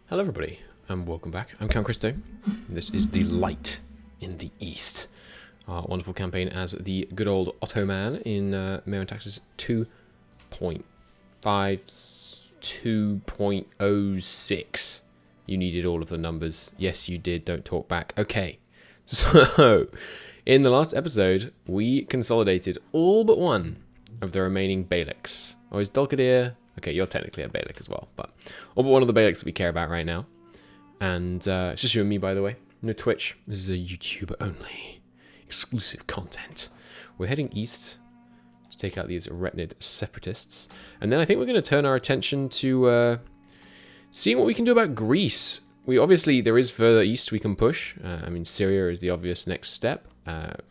Hello everybody, and welcome back. I'm Count Christo. This is the Light in the East. Our wonderful campaign as the good old Ottoman in MEIOU Taxes 2.06. You needed all of the numbers. Yes, you did. Don't talk back. Okay. So, in the last episode, we consolidated all but one of the remaining Beyliks. Oh, is Dolkadir? Okay, you're technically a Beylik as well, but all but one of the Beyliks that we care about right now. And it's just you and me, by the way. No Twitch. This is a YouTube only. Exclusive content. We're heading east to take out these Retnid separatists. And then I think we're going to turn our attention to seeing what we can do about Greece. There is further east we can push. I mean, Syria is the obvious next step.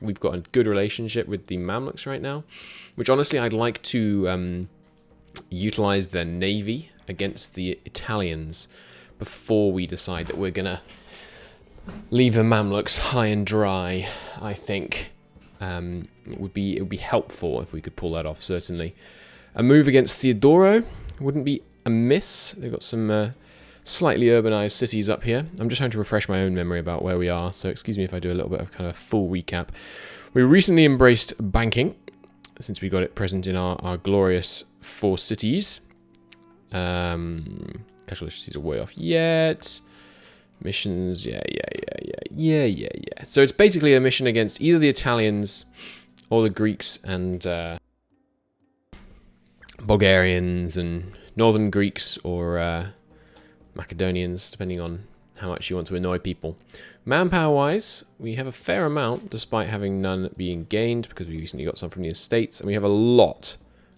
We've got a good relationship with the Mamluks right now, which honestly I'd like to utilize their navy against the Italians before we decide that we're gonna leave the Mamluks high and dry. I think it would be helpful if we could pull that off. Certainly, a move against Theodoro wouldn't be amiss. They've got some slightly urbanized cities up here. I'm just trying to refresh my own memory about where we are, so excuse me if I do a little bit of kind of full recap. We recently embraced banking, since we got it present in our glorious 4 cities. Casual cities are way off yet. Missions, yeah. So it's basically a mission against either the Italians or the Greeks and Bulgarians and Northern Greeks or Macedonians, depending on how much you want to annoy people. Manpower-wise, we have a fair amount, despite having none being gained, because we recently got some from the estates, and we have a lot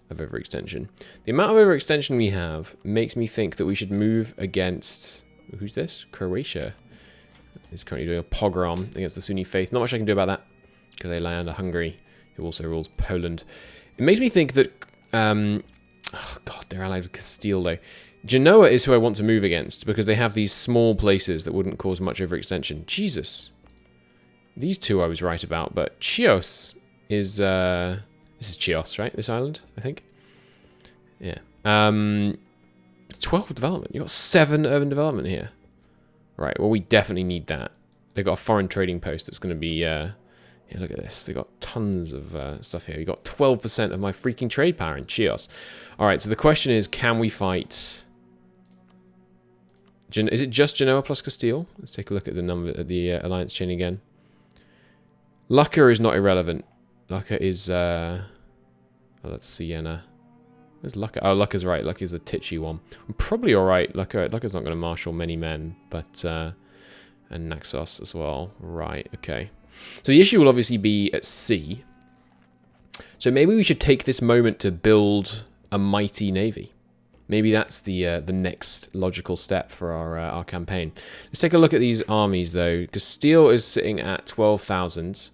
of overextension. The amount of overextension we have makes me think that we should move against... Who's this? Croatia is currently doing a pogrom against the Sunni faith. Not much I can do about that, because they lie under Hungary, who also rules Poland. It makes me think that... oh god, they're allied with Castile, though. Genoa is who I want to move against, because they have these small places that wouldn't cause much overextension. Jesus. These two I was right about, but Chios is... this is Chios, right? This island, I think. Yeah. 12 development. You got 7 urban development here. Right, well, we definitely need that. They've got a foreign trading post that's going to be... yeah, look at this. They've got tons of stuff here. You've got 12% of my freaking trade power in Chios. Alright, so the question is, can we fight... Is it just Genoa plus Castile? Let's take a look at the number at the alliance chain again. Lucca is not irrelevant. Lucca is oh, that's Siena. Where's Lucca? Oh, Lucca's right. Lucca's a titchy one. I'm probably alright. Lucca's not going to marshal many men, but and Naxos as well. Right, okay. So the issue will obviously be at sea. So maybe we should take this moment to build a mighty navy. Maybe that's the next logical step for our campaign. Let's take a look at these armies, though. Castile is sitting at 12,000,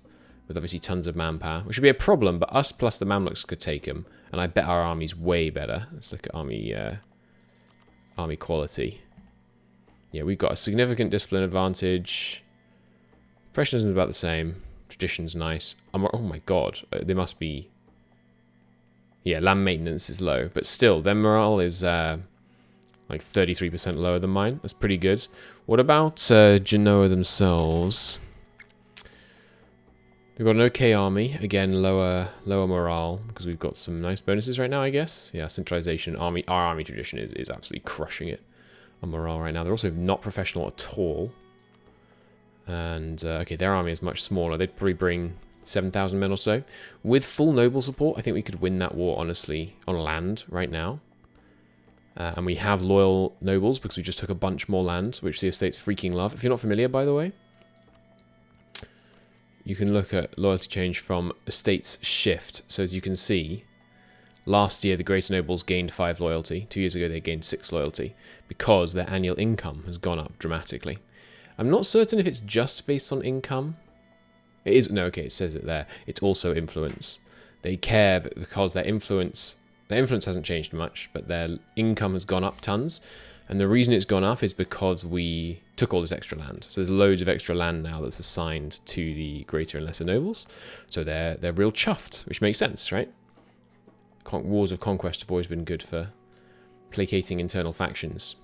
with obviously tons of manpower, which would be a problem, but us plus the Mamluks could take them, and I bet our army's way better. Let's look at army quality. Yeah, we've got a significant discipline advantage. Impressionism is about the same. Tradition's nice. Oh my god, they must be... Yeah, land maintenance is low, but still, their morale is like 33% lower than mine. That's pretty good. What about Genoa themselves? We've got an okay army. Again, lower morale, because we've got some nice bonuses right now, I guess. Yeah, centralization. Our army tradition is absolutely crushing it on morale right now. They're also not professional at all. And, okay, their army is much smaller. They'd probably bring 7,000 men or so. With full noble support, I think we could win that war, honestly, on land right now. And we have loyal nobles, because we just took a bunch more land, which the estates freaking love. If you're not familiar, by the way, you can look at loyalty change from estates shift. So as you can see, last year the greater nobles gained 5 loyalty. 2 years ago they gained 6 loyalty, because their annual income has gone up dramatically. I'm not certain if it's just based on income. It is, no, okay, it says it there. It's also influence. They care because their influence hasn't changed much, but their income has gone up tons. And the reason it's gone up is because we took all this extra land. So there's loads of extra land now that's assigned to the greater and lesser nobles. So they're real chuffed, which makes sense, right? Wars of conquest have always been good for placating internal factions.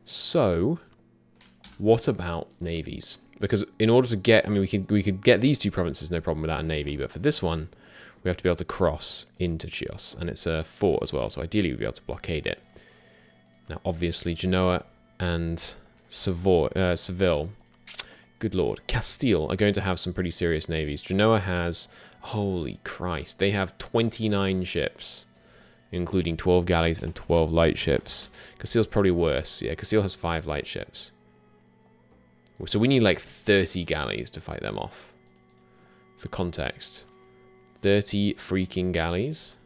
So, what about navies? Because in order to get, I mean, we could get these 2 provinces, no problem, without a navy. But for this one, we have to be able to cross into Chios, and it's a fort as well. So ideally, we'd be able to blockade it. Now, obviously, Genoa and Seville, good lord, Castile are going to have some pretty serious navies. Genoa has, holy Christ, they have 29 ships, including 12 galleys and 12 light ships. Castile's probably worse. Yeah, Castile has 5 light ships. So we need like 30 galleys to fight them off. For context, 30 freaking galleys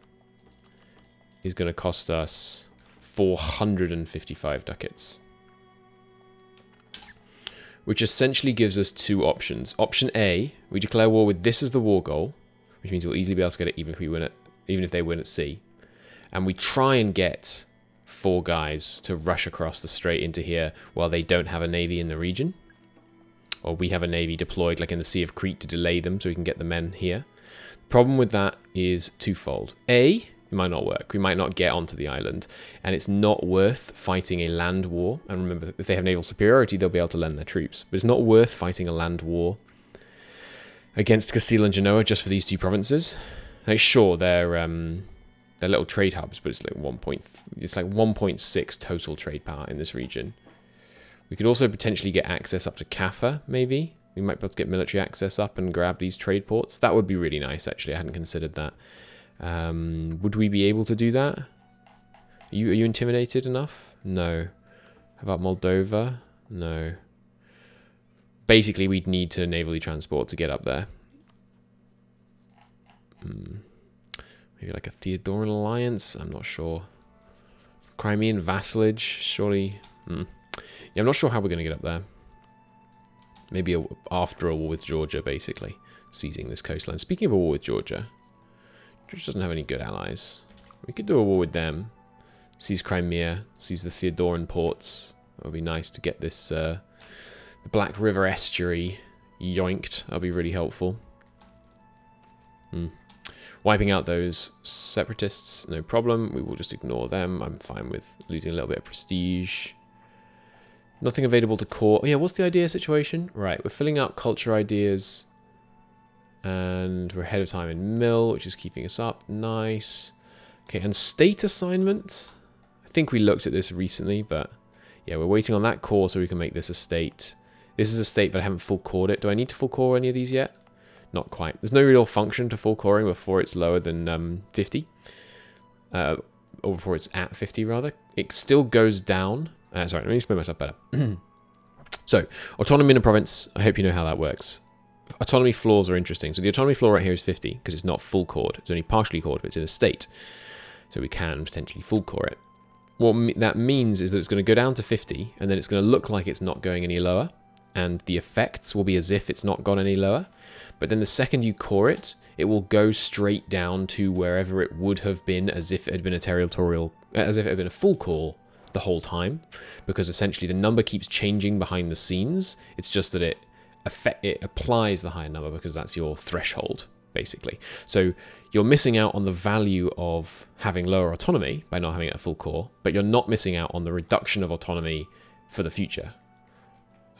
is going to cost us 455 ducats. Which essentially gives us 2 options. Option A, we declare war with this as the war goal, which means we'll easily be able to get it even if they win at sea. And we try and get 4 guys to rush across the strait into here while they don't have a navy in the region. Or we have a navy deployed like in the Sea of Crete to delay them so we can get the men here. Problem with that is twofold. A, it might not work. We might not get onto the island, and it's not worth fighting a land war. And remember, if they have naval superiority, they'll be able to lend their troops. But it's not worth fighting a land war against Castile and Genoa just for these 2 provinces. Like, sure, they're little trade hubs, but it's like 1.6 total trade power in this region. We could also potentially get access up to Kaffa, maybe. We might be able to get military access up and grab these trade ports. That would be really nice, actually. I hadn't considered that. Would we be able to do that? Are you intimidated enough? No. How about Moldova? No. Basically, we'd need to navally transport to get up there. Maybe like a Theodoran alliance? I'm not sure. Crimean vassalage? Surely... Yeah, I'm not sure how we're going to get up there. Maybe after a war with Georgia, basically. Seizing this coastline. Speaking of a war with Georgia, Georgia doesn't have any good allies. We could do a war with them. Seize Crimea. Seize the Theodoran ports. It would be nice to get this the Black River estuary yoinked. That would be really helpful. Wiping out those separatists, no problem. We will just ignore them. I'm fine with losing a little bit of prestige. Nothing available to core. Oh, yeah, what's the idea situation? Right, we're filling out culture ideas. And we're ahead of time in mill, which is keeping us up. Nice. Okay, and state assignment. I think we looked at this recently, but yeah, we're waiting on that core so we can make this a state. This is a state, but I haven't full cored it. Do I need to full core any of these yet? Not quite. There's no real function to full coring before it's lower than 50. Or before it's at 50, rather. It still goes down. Sorry, let me explain myself better. So, autonomy in a province, I hope you know how that works. Autonomy floors are interesting. So the autonomy floor right here is 50, because it's not full cored. It's only partially cored, but it's in a state. So we can potentially full core it. What that means is that it's going to go down to 50, and then it's going to look like it's not going any lower, and the effects will be as if it's not gone any lower. But then the second you core it, it will go straight down to wherever it would have been as if it had been a full core the whole time, because essentially the number keeps changing behind the scenes. It's just that it applies the higher number because that's your threshold, basically. So you're missing out on the value of having lower autonomy by not having it a full core, but you're not missing out on the reduction of autonomy for the future.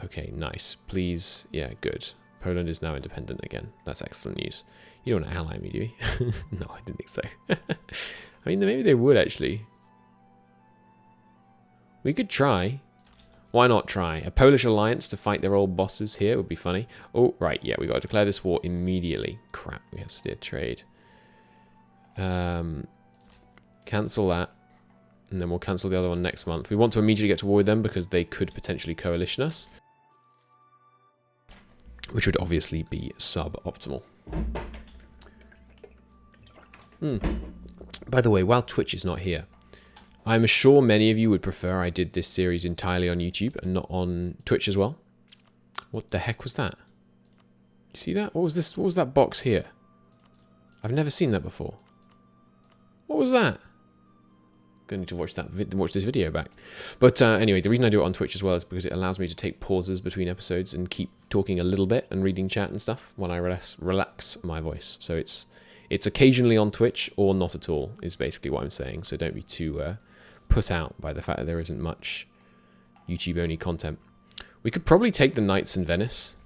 Okay, nice. Please, yeah, good. Poland is now independent again. That's excellent news. You don't want to ally me, do you? No, I didn't think so. I mean, maybe they would, actually. We could try. Why not try? A Polish alliance to fight their old bosses here would be funny. Oh, right, yeah, we got to declare this war immediately. Crap, we have steered trade. Cancel that. And then we'll cancel the other one next month. We want to immediately get to war with them because they could potentially coalition us. Which would obviously be suboptimal. By the way, while Twitch is not here, I'm sure many of you would prefer I did this series entirely on YouTube and not on Twitch as well. What the heck was that? You see that? What was this? What was that box here? I've never seen that before. What was that? Going to watch this video back. But anyway, the reason I do it on Twitch as well is because it allows me to take pauses between episodes and keep talking a little bit and reading chat and stuff when I relax my voice. So it's occasionally on Twitch or not at all is basically what I'm saying. So don't be too put out by the fact that there isn't much YouTube-only content. We could probably take the knights in Venice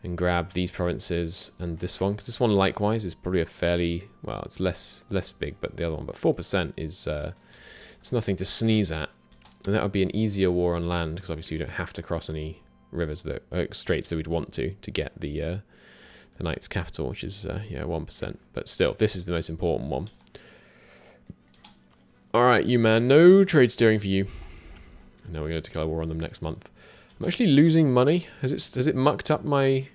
and grab these provinces and this one, because this one likewise is probably a fairly, well, it's less big, but the other one, but 4% is it's nothing to sneeze at, and that would be an easier war on land, because obviously you don't have to cross any rivers that straits that we'd want to get the knight's capital, which is yeah, 1%, but still, this is the most important one. All right, you man, no trade steering for you. No, we're going to declare war on them next month. I'm actually losing money. Has it mucked up my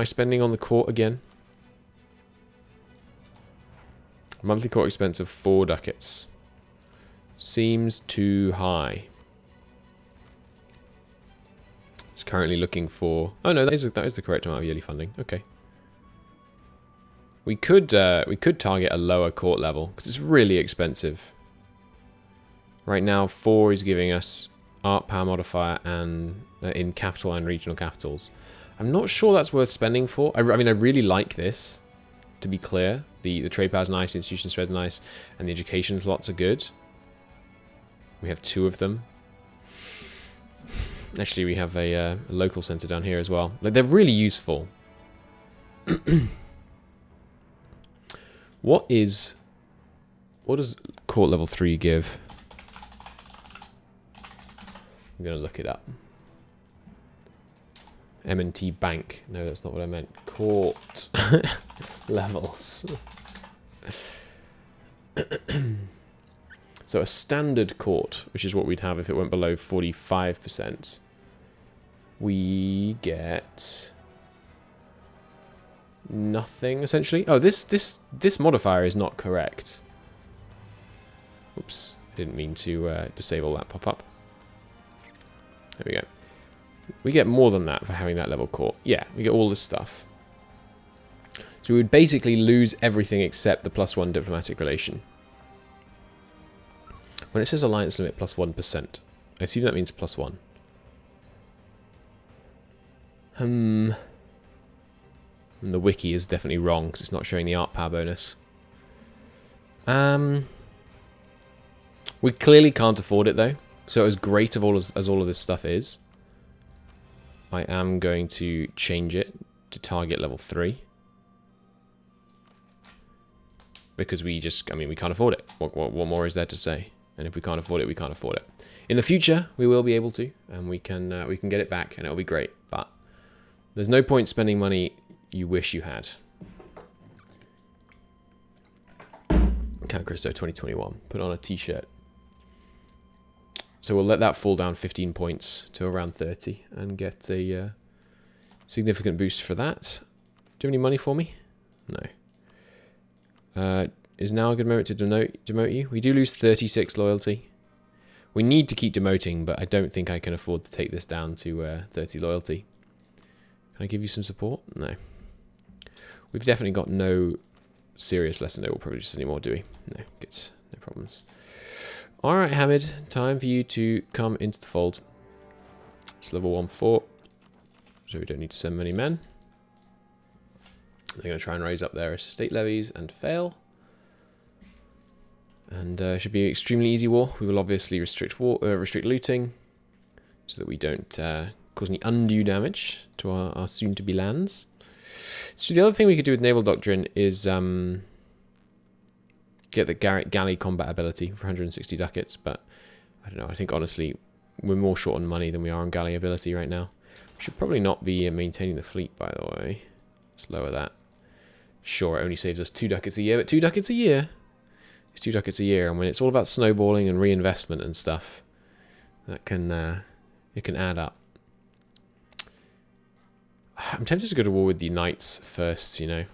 spending on the court again? Monthly court expense of 4 ducats. Seems too high. Just currently looking for... Oh no, that is the correct amount of yearly funding. Okay. We could target a lower court level because it's really expensive. Right now, 4 is giving us art power modifier and in capital and regional capitals. I'm not sure that's worth spending for. I mean, I really like this, to be clear. The trade power's nice, the institution spread's nice, and the education slots are good. We have 2 of them. Actually, we have a local center down here as well. Like, they're really useful. What does court level 3 give? I'm going to look it up. M&T Bank. No, that's not what I meant. Court levels. So a standard court, which is what we'd have if it went below 45%. We get nothing, essentially. Oh, this modifier is not correct. Oops. I didn't mean to disable that pop-up. There we go. We get more than that for having that level court. Yeah, we get all this stuff. So we would basically lose everything except the +1 diplomatic relation. When it says alliance limit +1%, I assume that means +1. And the wiki is definitely wrong because it's not showing the art power bonus. We clearly can't afford it though. So as great of as all of this stuff is, I am going to change it to target level 3. Because we can't afford it. What more is there to say? And if we can't afford it, we can't afford it. In the future, we will be able to, and we can get it back, and it'll be great. But there's no point spending money you wish you had. Count Cristo 2021. Put on a t-shirt. So we'll let that fall down 15 points to around 30 and get a significant boost for that. Do you have any money for me? No. Is now a good moment to demote you? We do lose 36 loyalty. We need to keep demoting, but I don't think I can afford to take this down to 30 loyalty. Can I give you some support? No. We've definitely got no serious less than noble privileges anymore, do we? No, good. No problems. Alright, Hamid, time for you to come into the fold. It's level 1 fort, so we don't need to send many men. They're going to try and raise up their estate levies and fail. And should be an extremely easy war. We will obviously restrict looting, so that we don't cause any undue damage to our soon-to-be lands. So the other thing we could do with naval doctrine is get the galley combat ability for 160 ducats, but I don't know. I think honestly we're more short on money than we are on galley ability right now. We should probably not be maintaining the fleet, by the way. Let's lower that. Sure, it only saves us 2 ducats a year, but 2 ducats a year is 2 ducats a year, and when it's all about snowballing and reinvestment and stuff, that can it can add up. I'm tempted to go to war with the knights first, you know.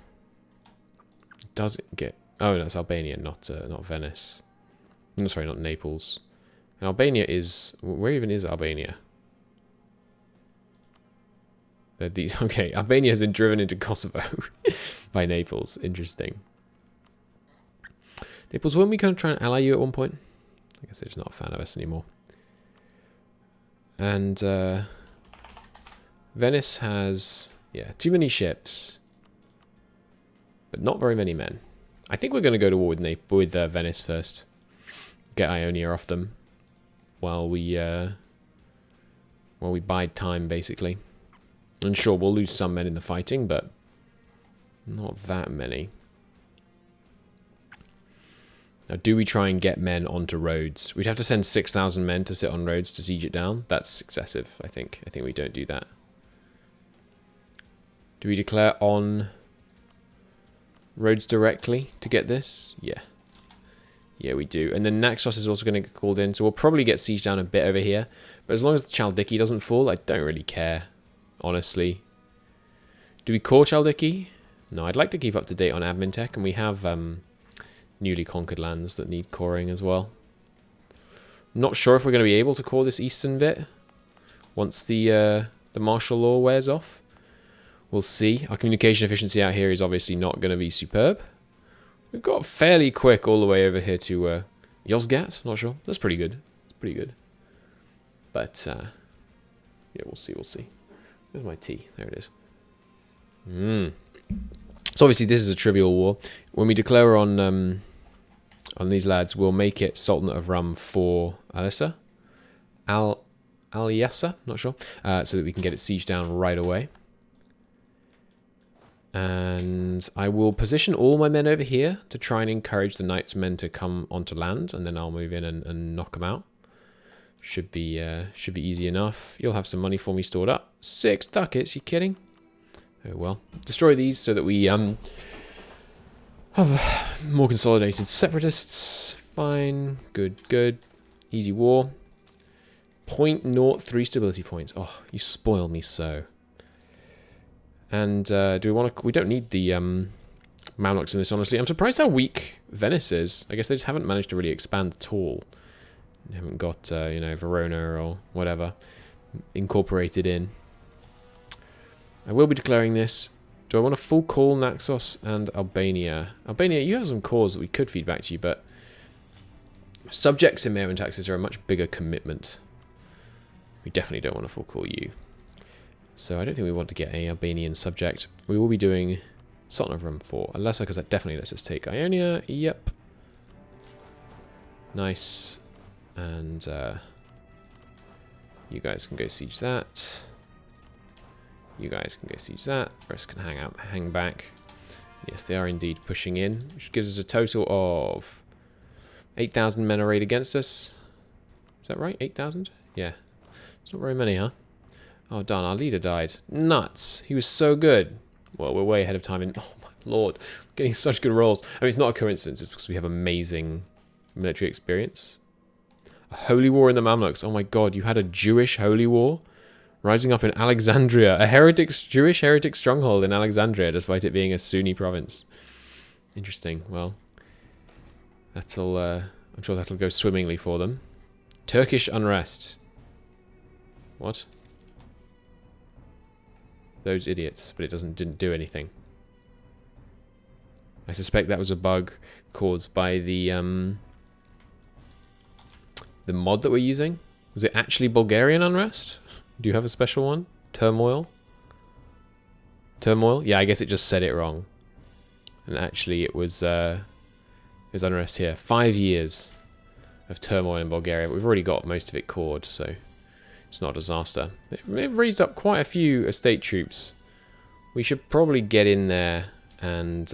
Does it get... Oh, no, it's Albania, not Venice. No, sorry, not Naples. And Albania is... Where even is Albania? Okay, Albania has been driven into Kosovo by Naples. Interesting. Naples, weren't we kind of trying to ally you at one point? I guess they're just not a fan of us anymore. And Venice has, yeah, too many ships, but not very many men. I think we're going to go to war with Venice first. Get Ionia off them. while we bide time, basically. And sure, we'll lose some men in the fighting, but not that many. Now, do we try and get men onto roads? We'd have to send 6,000 men to sit on roads to siege it down. That's excessive, I think. I think we don't do that. Do we declare on roads directly to get this? Yeah. Yeah, we do. And then Naxos is also going to get called in, so we'll probably get siege down a bit over here. But as long as the Chaldiki doesn't fall, I don't really care, honestly. Do we core Chaldiki? No, I'd like to keep up to date on admin tech, and we have newly conquered lands that need coring as well. Not sure if we're going to be able to core this eastern bit once the martial law wears off. We'll see. Our communication efficiency out here is obviously not going to be superb. We've got fairly quick all the way over here to Yozgat. Not sure. That's pretty good. It's pretty good. But, yeah, we'll see, we'll see. Where's my tea? There it is. So obviously this is a trivial war. When we declare on these lads, we'll make it Sultanate of Rum for Alissa. Al-Yassa, not sure. So that we can get it sieged down right away. And I will position all my men over here to try and encourage the knights' men to come onto land, and then I'll move in and knock them out. Should be easy enough. You'll have some money for me stored up. 6 ducats, you kidding? Oh well. Destroy these so that we have more consolidated separatists. Fine. Good, good. Easy war. 0.03 stability points. Oh, you spoil me so. And do we want to... We don't need the Mamluks in this, honestly. I'm surprised how weak Venice is. I guess they just haven't managed to really expand at all. They haven't got, you know, Verona or whatever incorporated in. I will be declaring this. Do I want a full call Naxos and Albania? Albania, you have some cores that we could feed back to you, but subjects in MEIOU taxes are a much bigger commitment. We definitely don't want to full call you. So I don't think we want to get a Albanian subject. We will be doing Sultan of Rum 4. Unless, because that definitely lets us take Ionia. Yep. Nice. And you guys can go siege that. You guys can go siege that. The rest can hang back. Yes, they are indeed pushing in, which gives us a total of 8,000 men arrayed against us. Is that right? 8,000? Yeah. It's not very many, huh? Oh, darn, our leader died. Nuts. He was so good. Well, we're way ahead of time. And oh, my lord. Getting such good rolls. I mean, it's not a coincidence. It's because we have amazing military experience. A holy war in the Mamluks. Oh, my god. You had a Jewish holy war rising up in Alexandria. A Jewish heretic stronghold in Alexandria, despite it being a Sunni province. Interesting. Well, that'll... I'm sure that'll go swimmingly for them. Turkish unrest. What? Those idiots, but it didn't do anything. I suspect that was a bug caused by the mod that we're using. Was it actually Bulgarian unrest? Do you have a special one? Turmoil? Turmoil? Yeah, I guess it just said it wrong. And actually it was unrest here. 5 years of turmoil in Bulgaria, but we've already got most of it cored, so it's not a disaster. They've raised up quite a few estate troops. We should probably get in there and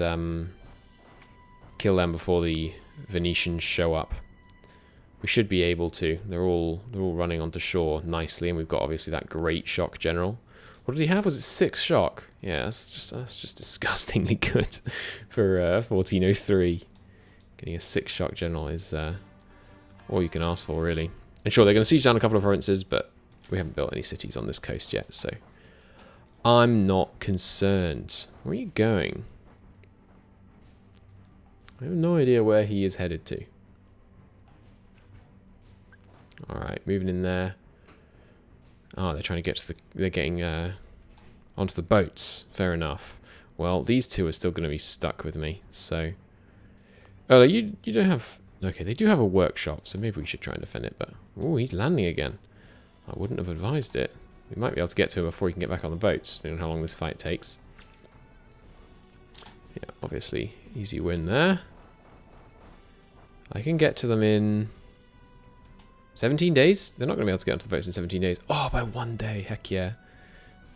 kill them before the Venetians show up. We should be able to. They're all running onto shore nicely, and we've got obviously that great shock general. What did he have? Was it 6 shock? Yeah, that's just disgustingly good for 1403. Getting a 6 shock general is all you can ask for, really. And sure, they're going to siege down a couple of provinces, but we haven't built any cities on this coast yet, so I'm not concerned. Where are you going? I have no idea where he is headed to. Alright, moving in there. Oh, they're trying to get to the... They're getting onto the boats. Fair enough. Well, these two are still going to be stuck with me, so... Oh, you don't have... Okay, they do have a workshop, so maybe we should try and defend it, but... Oh, he's landing again. I wouldn't have advised it. We might be able to get to him before he can get back on the boats, depending on how long this fight takes. Yeah, obviously, easy win there. I can get to them in 17 days? They're not going to be able to get onto the boats in 17 days. Oh, by 1 day. Heck yeah.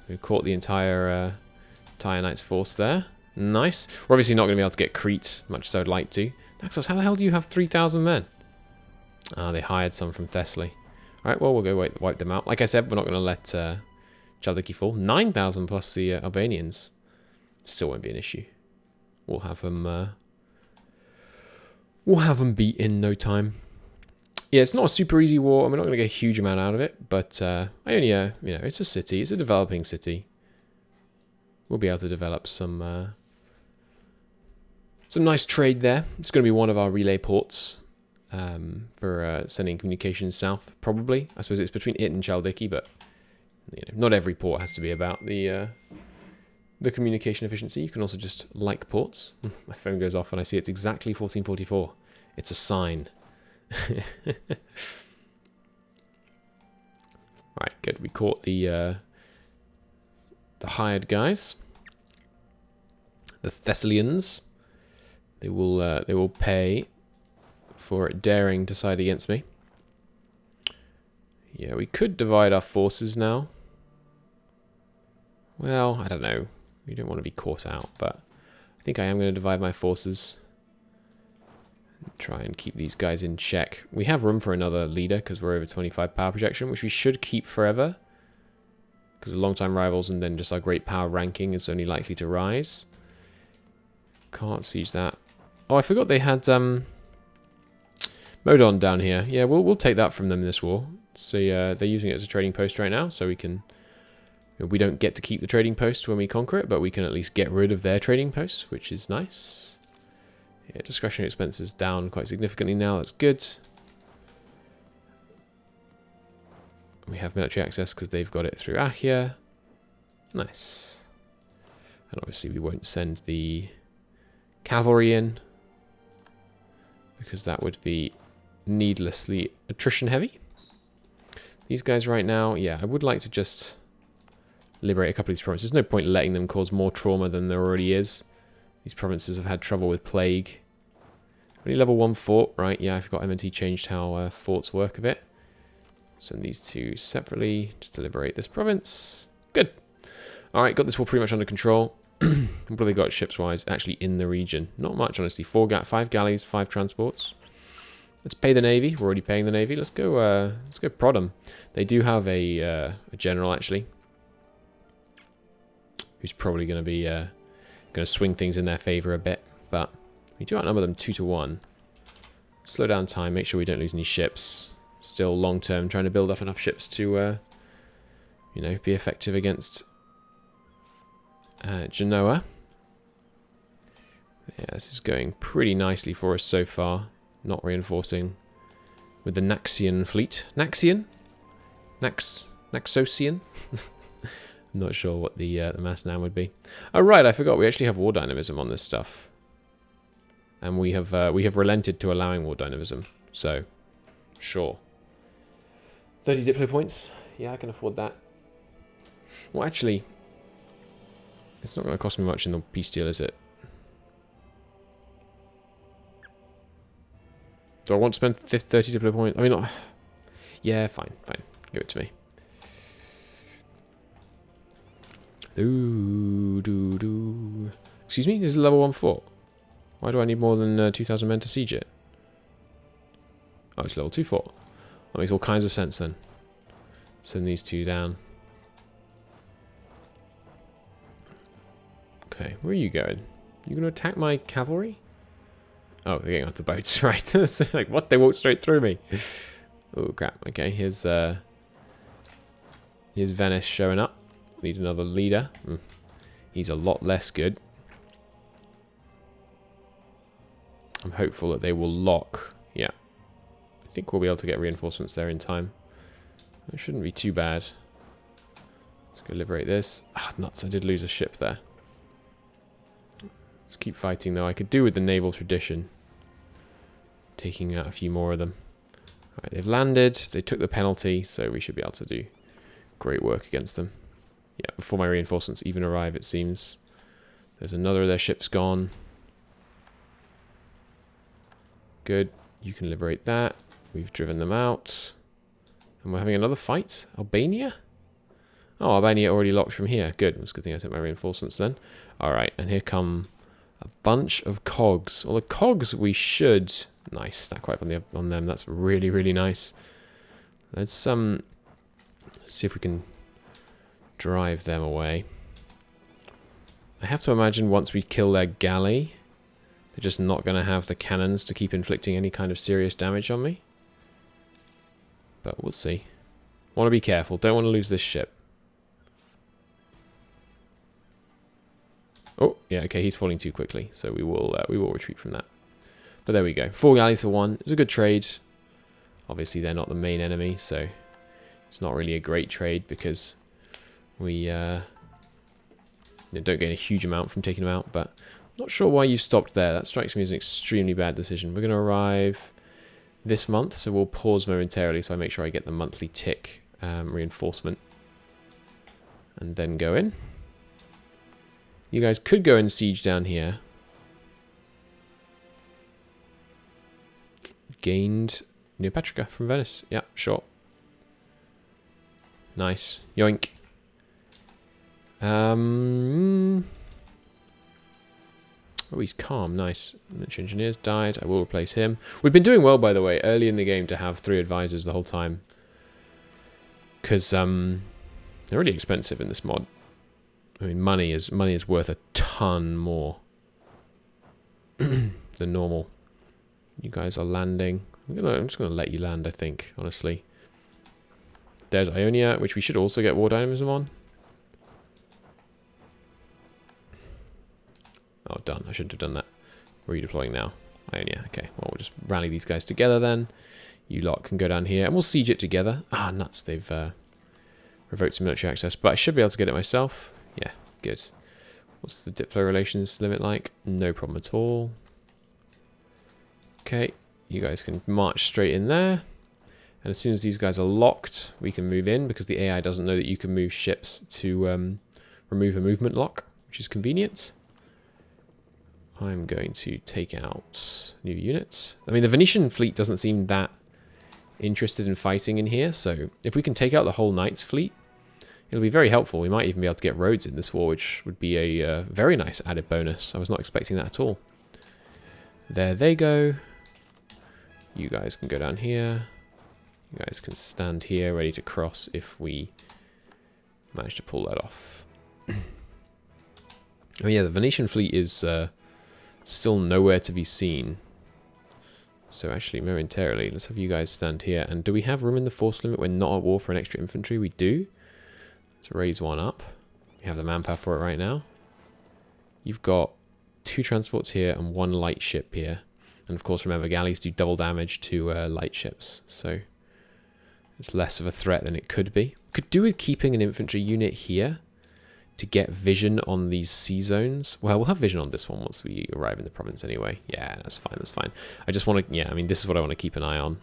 We caught the entire Knight's force there. Nice. We're obviously not going to be able to get Crete, much as I would like to. Naxos, how the hell do you have 3,000 men? Ah, they hired some from Thessaly. Alright, well, we'll go wipe them out. Like I said, we're not going to let Chaldiki fall. 9,000 plus the Albanians. Still won't be an issue. We'll have them beat in no time. Yeah, it's not a super easy war, and we're not going to get a huge amount out of it, but I only, you know, it's a city. It's a developing city. We'll be able to develop some nice trade there. It's going to be one of our relay ports for sending communications south, probably. I suppose it's between it and Chaldiki, but you know, not every port has to be about the communication efficiency. You can also just like ports. My phone goes off and I see it's exactly 1444. It's a sign. Right, good. We caught the hired guys, the Thessalians. They will pay for daring to side against me. Yeah, we could divide our forces now. Well, I don't know. We don't want to be caught out, but I think I am going to divide my forces. Try and keep these guys in check. We have room for another leader because we're over 25 power projection, which we should keep forever. Because of long-time rivals and then just our great power ranking is only likely to rise. Can't siege that. Oh, I forgot they had Modon down here. Yeah, we'll take that from them in this war. So they're using it as a trading post right now, so we can... We don't get to keep the trading post when we conquer it, but we can at least get rid of their trading post, which is nice. Yeah, discretionary expenses down quite significantly now. That's good. We have military access because they've got it through Achia. Nice. And obviously we won't send the cavalry in because that would be needlessly attrition heavy. These guys right now, yeah, I would like to just liberate a couple of these provinces. There's no point letting them cause more trauma than there already is. These provinces have had trouble with plague. Only level 1 fort, right? Yeah, I forgot M&T changed how forts work a bit. Send these two separately just to liberate this province. Good. Alright, got this war pretty much under control. What have they got ships-wise? Actually in the region. Not much, honestly. 5 galleys, 5 transports. Let's pay the Navy. We're already paying the Navy. Let's go prod them. They do have a general, actually, who's probably going to be going to swing things in their favor a bit, but we do outnumber them 2 to 1. Slow down time, make sure we don't lose any ships. Still long term, trying to build up enough ships to, you know, be effective against Genoa. Yeah, this is going pretty nicely for us so far. Not reinforcing with the Naxian fleet. Naxian? Naxosian? I'm not sure what the mass noun would be. Oh right, I forgot. We actually have war dynamism on this stuff, and we have relented to allowing war dynamism. So, sure. 30 diplo points. Yeah, I can afford that. Well, actually, it's not going to cost me much in the peace deal, is it? Do I want to spend 30 diplo points? I mean, not... Yeah, fine. Give it to me. Excuse me? This is a level 1 fort. Why do I need more than 2,000 men to siege it? Oh, it's level 2 fort. That makes all kinds of sense then. Send these two down. Okay, where are you going? You going to attack my cavalry? Oh, they're getting off the boats, right. So, like, what? They walked straight through me. Oh, crap. Okay, here's Venice showing up. Need another leader. He's a lot less good. I'm hopeful that they will lock. Yeah. I think we'll be able to get reinforcements there in time. It shouldn't be too bad. Let's go liberate this. Ah, nuts. I did lose a ship there. Let's keep fighting, though. I could do with the naval tradition. Taking out a few more of them. Alright, they've landed. They took the penalty, so we should be able to do great work against them. Yeah, before my reinforcements even arrive, it seems. There's another of their ships gone. Good. You can liberate that. We've driven them out. And we're having another fight. Albania? Oh, Albania already locked from here. Good. It's a good thing I sent my reinforcements then. Alright, and here come a bunch of cogs. Well, the cogs we should... Nice. Stack wipe on them. That's really, really nice. Let's see if we can drive them away. I have to imagine once we kill their galley, they're just not going to have the cannons to keep inflicting any kind of serious damage on me. But we'll see. Want to be careful. Don't want to lose this ship. Oh, yeah, okay, he's falling too quickly, so we will retreat from that. But there we go. 4 galleys for 1. It's a good trade. Obviously, they're not the main enemy, so it's not really a great trade because we don't gain a huge amount from taking them out. But I'm not sure why you stopped there. That strikes me as an extremely bad decision. We're going to arrive this month, so we'll pause momentarily so I make sure I get the monthly tick reinforcement. And then go in. You guys could go and siege down here. Gained Neopatrica from Venice. Yeah, sure. Nice. Yoink. Oh, he's calm. Nice. The engineer's died. I will replace him. We've been doing well, by the way, early in the game to have 3 advisors the whole time. Because they're really expensive in this mod. I mean, money is worth a ton more than normal. You guys are landing. I'm just gonna let you land, I think, honestly. There's Ionia, which we should also get war dynamism on. Oh, done. I shouldn't have done that. Where are you deploying now? Ionia. Okay, well, we'll just rally these guys together then. You lot can go down here, and we'll siege it together. Ah, nuts. They've revoked some military access, but I should be able to get it myself. Yeah, good. What's the dip flow relations limit like? No problem at all. Okay, you guys can march straight in there. And as soon as these guys are locked, we can move in because the AI doesn't know that you can move ships to remove a movement lock, which is convenient. I'm going to take out new units. I mean, the Venetian fleet doesn't seem that interested in fighting in here, so if we can take out the whole Knights fleet, it'll be very helpful. We might even be able to get roads in this war, which would be a very nice added bonus. I was not expecting that at all. There they go. You guys can go down here. You guys can stand here ready to cross if we manage to pull that off. Oh yeah, the Venetian fleet is still nowhere to be seen. So actually, momentarily, let's have you guys stand here. And do we have room in the force limit? We're not at war for an extra infantry. We do. Let's raise one up. We have the manpower for it right now. You've got 2 transports here and 1 light ship here. And of course, remember, galleys do double damage to light ships. So it's less of a threat than it could be. Could do with keeping an infantry unit here to get vision on these sea zones. Well, we'll have vision on this one once we arrive in the province anyway. Yeah, that's fine, that's fine. I just want to, yeah, I mean, this is what I want to keep an eye on.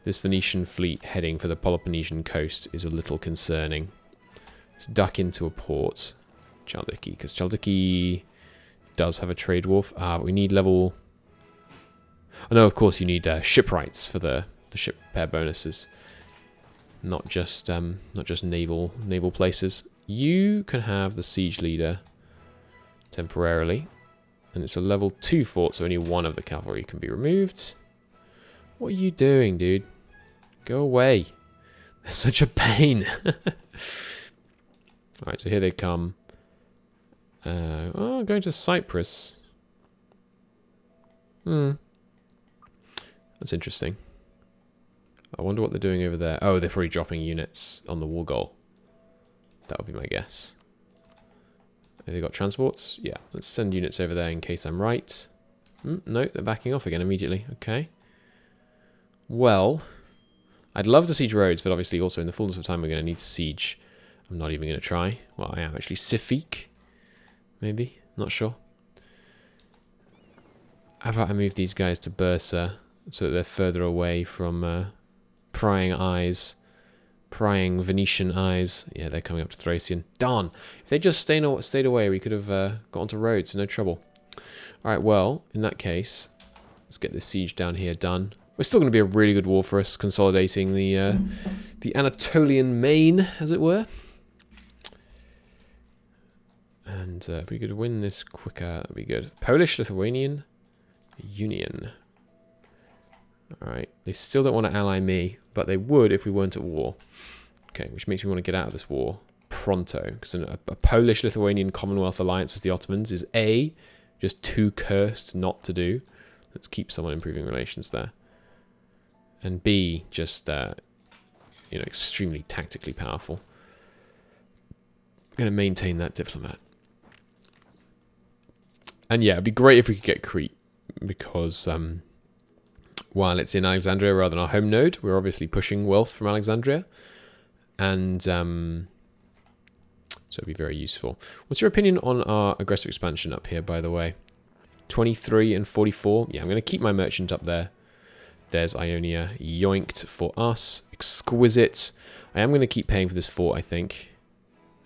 This Venetian fleet heading for the Peloponnesian coast is a little concerning. Let's duck into a port. Chaldiki, because Chaldiki does have a trade wharf. We need level... Oh no, of course you need shipwrights for the ship repair bonuses. Not just naval places. You can have the siege leader temporarily, and it's a level 2 fort, so only 1 of the cavalry can be removed. What are you doing, dude? Go away. They're such a pain. Alright, so here they come. Oh, going to Cyprus. That's interesting. I wonder what they're doing over there. Oh, they're probably dropping units on the war goal. That would be my guess. Have they got transports? Yeah, let's send units over there in case I'm right. No, they're backing off again immediately. Okay. Well, I'd love to siege roads, but obviously also in the fullness of time we're going to need to siege. I'm not even going to try. Well, I am actually. Sifik? Maybe? Not sure. How about I move these guys to Bursa so that they're further away from prying eyes. Prying Venetian eyes. Yeah, they're coming up to Thracian. Darn! If they just stayed away, we could have got onto roads, no trouble. Alright, well, in that case, let's get this siege down here done. We're still going to be a really good war for us, consolidating the Anatolian main, as it were. And if we could win this quicker, that'd be good. Polish-Lithuanian Union. Alright, they still don't want to ally me, but they would if we weren't at war. Okay, which makes me want to get out of this war pronto. Because a Polish-Lithuanian Commonwealth alliance as the Ottomans is A, just too cursed not to do. Let's keep someone improving relations there. And B, just, extremely tactically powerful. I'm going to maintain that diplomat. And yeah, it'd be great if we could get Crete. Because while it's in Alexandria rather than our home node, we're obviously pushing wealth from Alexandria. And so it'd be very useful. What's your opinion on our aggressive expansion up here, by the way? 23 and 44. Yeah, I'm going to keep my merchant up there. There's Ionia yoinked for us. Exquisite. I am going to keep paying for this fort, I think.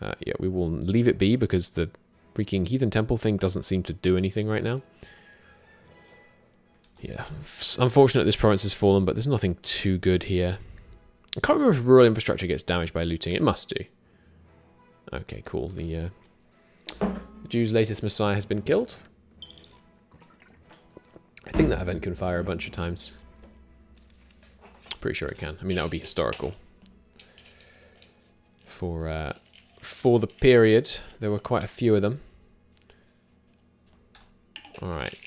Yeah, we will leave it be because the freaking Heathen Temple thing doesn't seem to do anything right now. Yeah, unfortunate this province has fallen, but there's nothing too good here. I can't remember if rural infrastructure gets damaged by looting. It must do. Okay, cool. The Jews' latest messiah has been killed. I think that event can fire a bunch of times. Pretty sure it can. I mean, that would be historical. For the period, there were quite a few of them. Alright.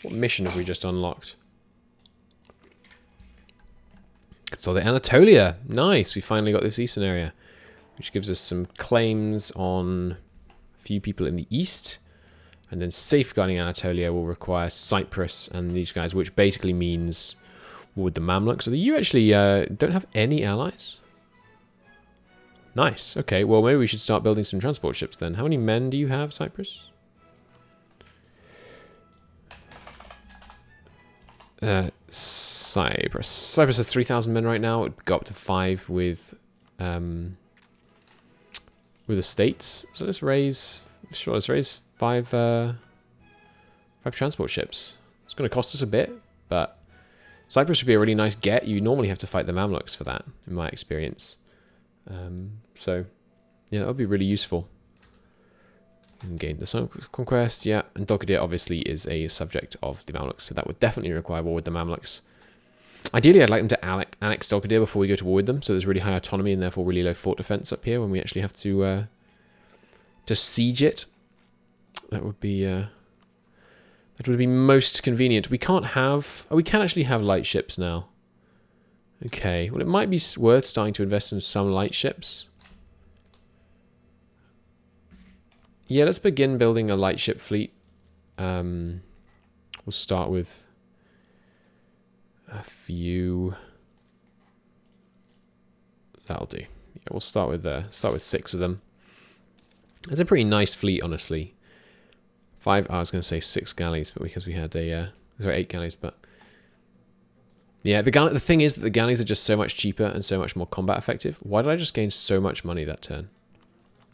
What mission have we just unlocked? So the Anatolia. Nice. We finally got this eastern area. Which gives us some claims on a few people in the east. And then safeguarding Anatolia will require Cyprus and these guys, which basically means war with the Mamluks. So you actually don't have any allies? Nice. Okay, well, maybe we should start building some transport ships then. How many men do you have, Cyprus? Cyprus has 3,000 men right now. It would go up to 5 with the states. So let's raise 5 transport ships. It's going to cost us a bit, but Cyprus would be a really nice get. You normally have to fight the Mamluks for that, in my experience. So yeah, that would be really useful. And gain the conquest, yeah. And Dogadir obviously is a subject of the Mamluks, so that would definitely require war with the Mamluks. Ideally, I'd like them to annex Dogadir before we go to war with them, so there's really high autonomy and therefore really low fort defense up here when we actually have to siege it. That would be most convenient. We can't have... Oh, we can actually have light ships now. Okay, well, it might be worth starting to invest in some light ships. Yeah, let's begin building a light ship fleet. We'll start with a few. That'll do. Yeah, we'll start with 6 of them. It's a pretty nice fleet, honestly. 5. I was going to say 6 galleys, but because we had 8 galleys, but. Yeah, the thing is that the galleys are just so much cheaper and so much more combat effective. Why did I just gain so much money that turn?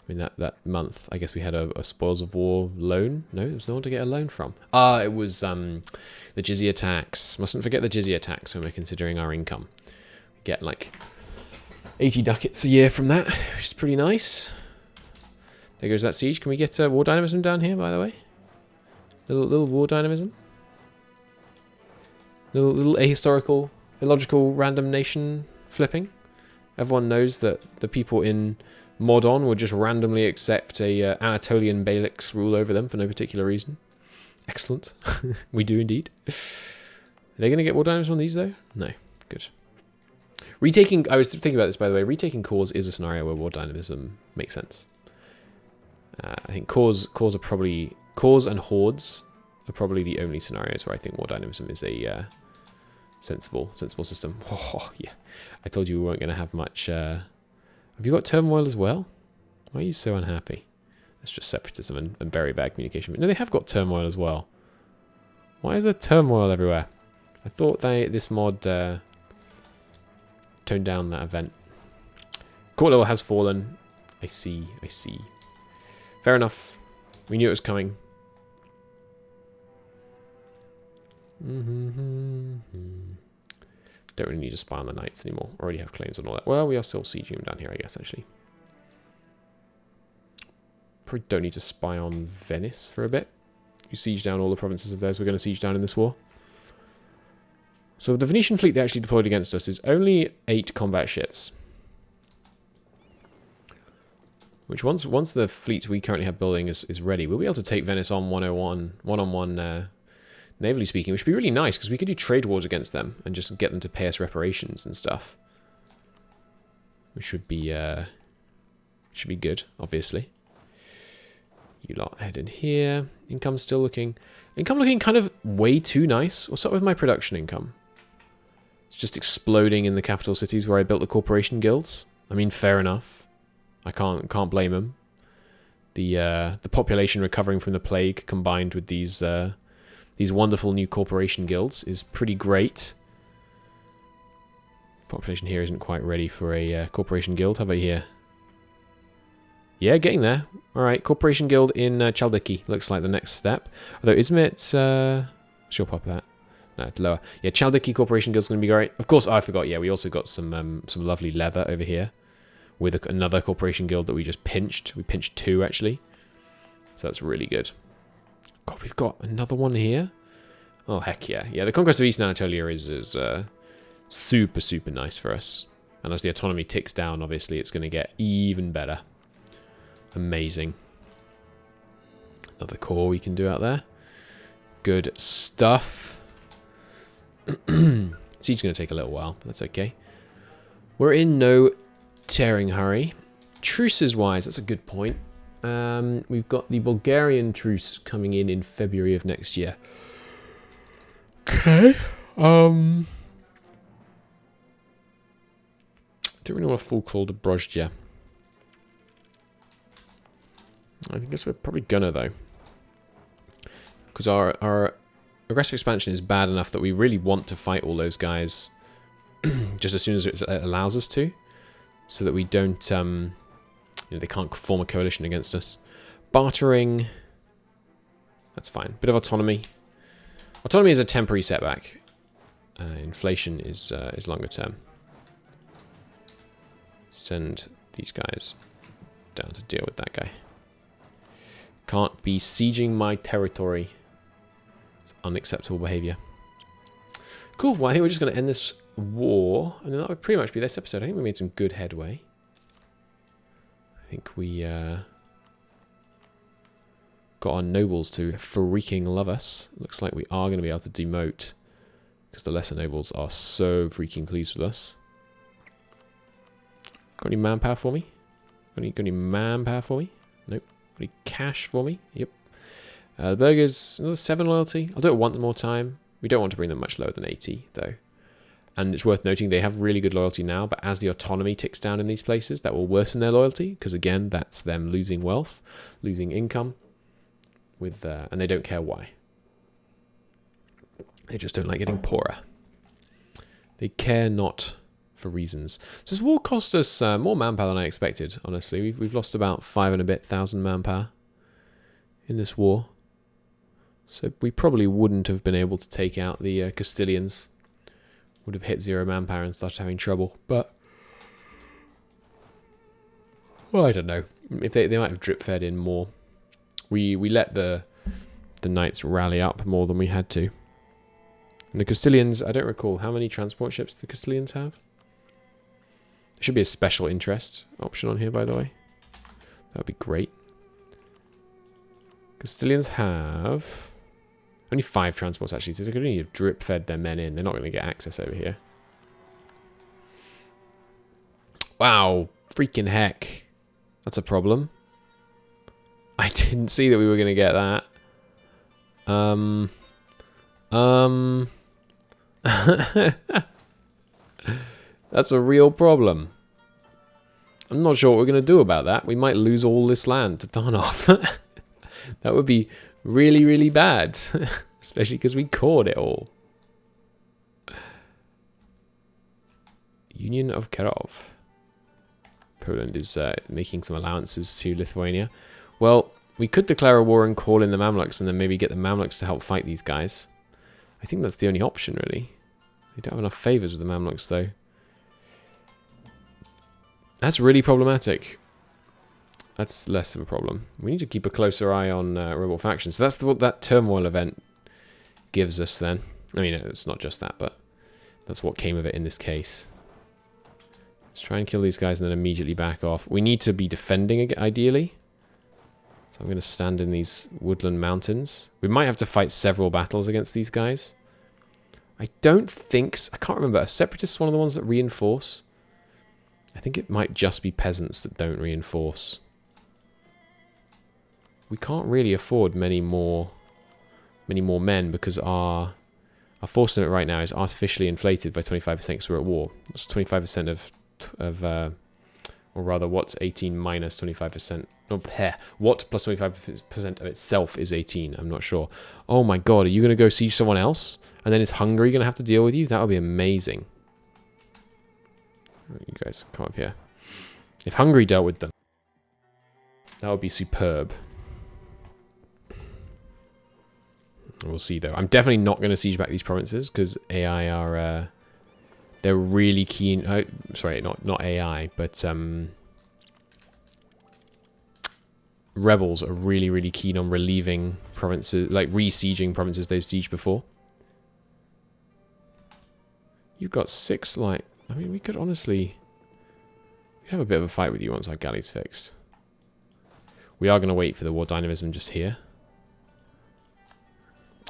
I mean, that month, I guess we had a Spoils of War loan. No, there was no one to get a loan from. Ah, it was the jizya tax. Mustn't forget the jizya tax when we're considering our income. We get like 80 ducats a year from that, which is pretty nice. There goes that siege. Can we get war dynamism down here, by the way? Little war dynamism. Little ahistorical, illogical, random nation flipping. Everyone knows that the people in Modon would just randomly accept a Anatolian Beylik's rule over them for no particular reason. Excellent. We do indeed. Are they going to get war dynamism on these, though? No. Good. Retaking... I was thinking about this, by the way. Retaking cores is a scenario where war dynamism makes sense. I think cores are probably... Cores and hordes are probably the only scenarios where I think war dynamism is a sensible system. Oh, yeah. I told you we weren't going to have much... Have you got turmoil as well? Why are you so unhappy? That's just separatism and very bad communication. But no, they have got turmoil as well. Why is there turmoil everywhere? I thought this mod toned down that event. Court level has fallen. I see. Fair enough. We knew it was coming. Don't really need to spy on the knights anymore. Already have claims on all that. Well, we are still sieging them down here, I guess, actually. Probably don't need to spy on Venice for a bit. You siege down all the provinces of theirs we're going to siege down in this war. So the Venetian fleet they actually deployed against us is only 8 combat ships. Which once the fleets we currently have building is ready, we'll be able to take Venice on 1-on-1, navally speaking, which would be really nice because we could do trade wars against them and just get them to pay us reparations and stuff. Which should be good, obviously. You lot head in here. Income's still looking kind of way too nice. What's up with my production income? It's just exploding in the capital cities where I built the corporation guilds. I mean, fair enough. I can't blame them. The population recovering from the plague combined with these wonderful new corporation guilds is pretty great. Population here isn't quite ready for a corporation guild. How about here? Yeah, getting there. Alright, Corporation Guild in Chaldiki looks like the next step. Although, Izmit, she'll pop that. No, lower. Yeah, Chaldiki Corporation Guild's going to be great. Of course, I forgot, yeah, we also got some lovely leather over here with another Corporation Guild that we just pinched. We pinched 2, actually. So that's really good. God, we've got another one here. Oh, heck yeah. Yeah, the Conquest of East Anatolia is super, super nice for us. And as the autonomy ticks down, obviously, it's going to get even better. Amazing. Another core we can do out there. Good stuff. Siege is going to take a little while, but that's okay. We're in no tearing hurry. Truces wise, that's a good point. We've got the Bulgarian truce coming in February of next year. Okay. Don't really want a full call to Brozja. I guess we're probably gonna, though. Because our aggressive expansion is bad enough that we really want to fight all those guys just as soon as it allows us to. So that we don't, they can't form a coalition against us. Bartering, that's fine. Bit of autonomy. Autonomy is a temporary setback. Inflation is longer term. Send these guys down to deal with that guy. Can't be sieging my territory. It's unacceptable behavior. Cool. Well, I think we're just going to end this war. And then that would pretty much be this episode. I think we made some good headway. I think we got our nobles to freaking love us. Looks like we are going to be able to demote. Because the lesser nobles are so freaking pleased with us. Got any manpower for me? Got any manpower for me? Nope. Any cash for me? Yep. The burgers, another 7 loyalty. I'll do it one more time. We don't want to bring them much lower than 80, though. And it's worth noting they have really good loyalty now, but as the autonomy ticks down in these places, that will worsen their loyalty, because again, that's them losing wealth, losing income, and they don't care why. They just don't like getting poorer. They care not for reasons. So this war cost us more manpower than I expected, honestly. We've lost about 5 and a bit thousand manpower in this war. So we probably wouldn't have been able to take out the Castilians. Would have hit 0 manpower and started having trouble. But, well, I don't know. If they might have drip fed in more. We let the knights rally up more than we had to. And the Castilians, I don't recall how many transport ships the Castilians have. There should be a special interest option on here, by the way. That would be great. Castilians have only 5 transports, actually, so they could only have drip fed their men in. They're not going to get access over here. Wow, freaking heck. That's a problem. I didn't see that we were going to get that. That's a real problem. I'm not sure what we're going to do about that. We might lose all this land to Tarnov. That would be really, really bad. Especially because we caught it all. Union of Kirov. Poland is making some allowances to Lithuania. Well, we could declare a war and call in the Mamluks and then maybe get the Mamluks to help fight these guys. I think that's the only option, really. They don't have enough favours with the Mamluks, though. That's really problematic. That's less of a problem. We need to keep a closer eye on rebel factions. So that's what that turmoil event gives us then. I mean, it's not just that, but that's what came of it in this case. Let's try and kill these guys and then immediately back off. We need to be defending, ideally. So I'm going to stand in these woodland mountains. We might have to fight several battles against these guys. I don't think... I can't remember. Are separatists one of the ones that reinforce? I think it might just be peasants that don't reinforce. We can't really afford many more men because our force limit right now is artificially inflated by 25% because we're at war. That's 25% or rather, what's 18 minus 25%? What plus 25% of itself is 18? I'm not sure. Oh my god, are you going to go siege someone else? And then is Hungary going to have to deal with you? That would be amazing. You guys, come up here. If Hungary dealt with them, that would be superb. We'll see, though. I'm definitely not going to siege back these provinces because AI are... they're really keen... sorry, not AI, but... rebels are really, really keen on relieving provinces... like, re-sieging provinces they've sieged before. You've got 6, like... I mean, we could honestly... we'd have a bit of a fight with you once our galley's fixed. We are going to wait for the war dynamism just here.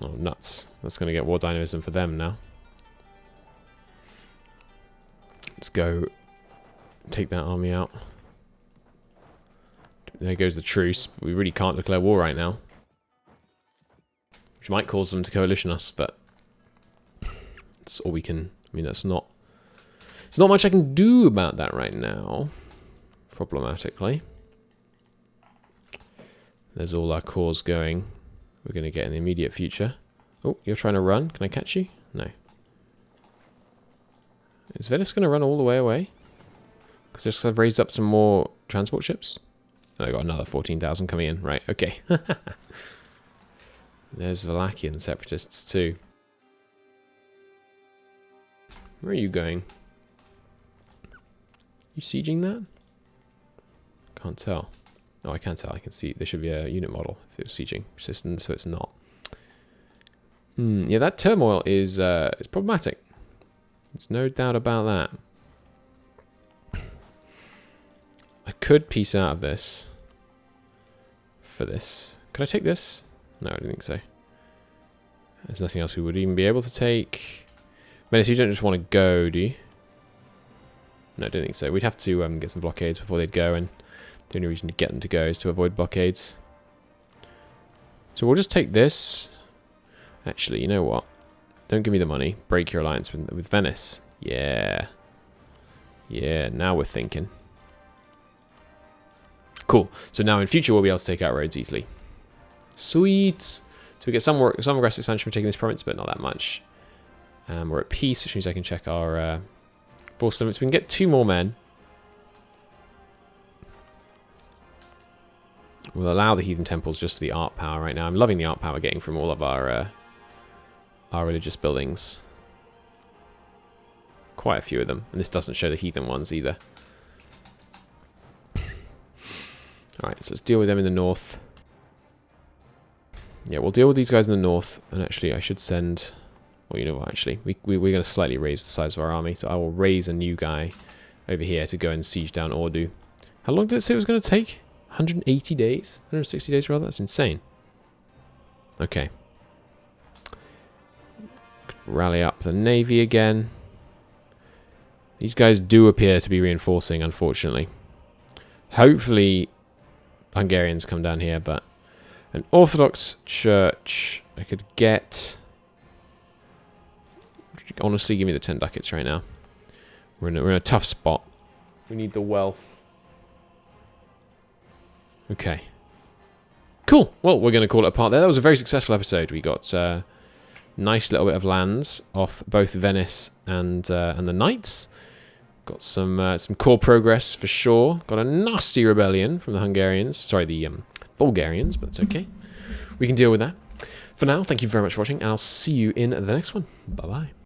Oh, nuts. That's going to get war dynamism for them now. Let's go take that army out. There goes the truce. We really can't declare war right now. Which might cause them to coalition us, but... that's all we can... I mean, that's not... there's not much I can do about that right now. Problematically. There's all our cores going. We're going to get in the immediate future. Oh, you're trying to run? Can I catch you? No. Is Venice going to run all the way away? Because I've raised up some more transport ships. Oh, I got another 14,000 coming in. Right, okay. There's Wallachian separatists too. Where are you going? You sieging that? Can't tell. Oh, I can tell. I can see. There should be a unit model if it was sieging. Persistent, so it's not. Yeah, that turmoil is it's problematic. There's no doubt about that. I could piece out of this for this. Could I take this? No, I didn't think so. There's nothing else we would even be able to take. Venice, you don't just want to go, do you? No, I don't think so. We'd have to get some blockades before they'd go, and the only reason to get them to go is to avoid blockades. So we'll just take this. Actually, you know what? Don't give me the money. Break your alliance with Venice. Yeah. Yeah, now we're thinking. Cool. So now in future we'll be able to take out roads easily. Sweet. So we get some aggressive expansion for taking this province, but not that much. We're at peace, which means I can check our force limits. We can get 2 more men. We'll allow the heathen temples just for the art power right now. I'm loving the art power getting from all of our religious buildings. Quite a few of them. And this doesn't show the heathen ones either. Alright, so let's deal with them in the north. Yeah, we'll deal with these guys in the north. And actually, I should send... well, you know what, actually. We're going to slightly raise the size of our army. So I will raise a new guy over here to go and siege down Ordu. How long did it say it was going to take? 180 days? 160 days, rather? That's insane. Okay. Rally up the navy again. These guys do appear to be reinforcing, unfortunately. Hopefully, Hungarians come down here, but an Orthodox church I could get. Honestly, give me the 10 ducats right now. We're in a tough spot. We need the wealth. Okay. Cool. Well, we're going to call it a part there. That was a very successful episode. We got a nice little bit of lands off both Venice and the Knights. Got some core progress for sure. Got a nasty rebellion from the Hungarians. Sorry, the Bulgarians, but it's okay. We can deal with that. For now, thank you very much for watching, and I'll see you in the next one. Bye-bye.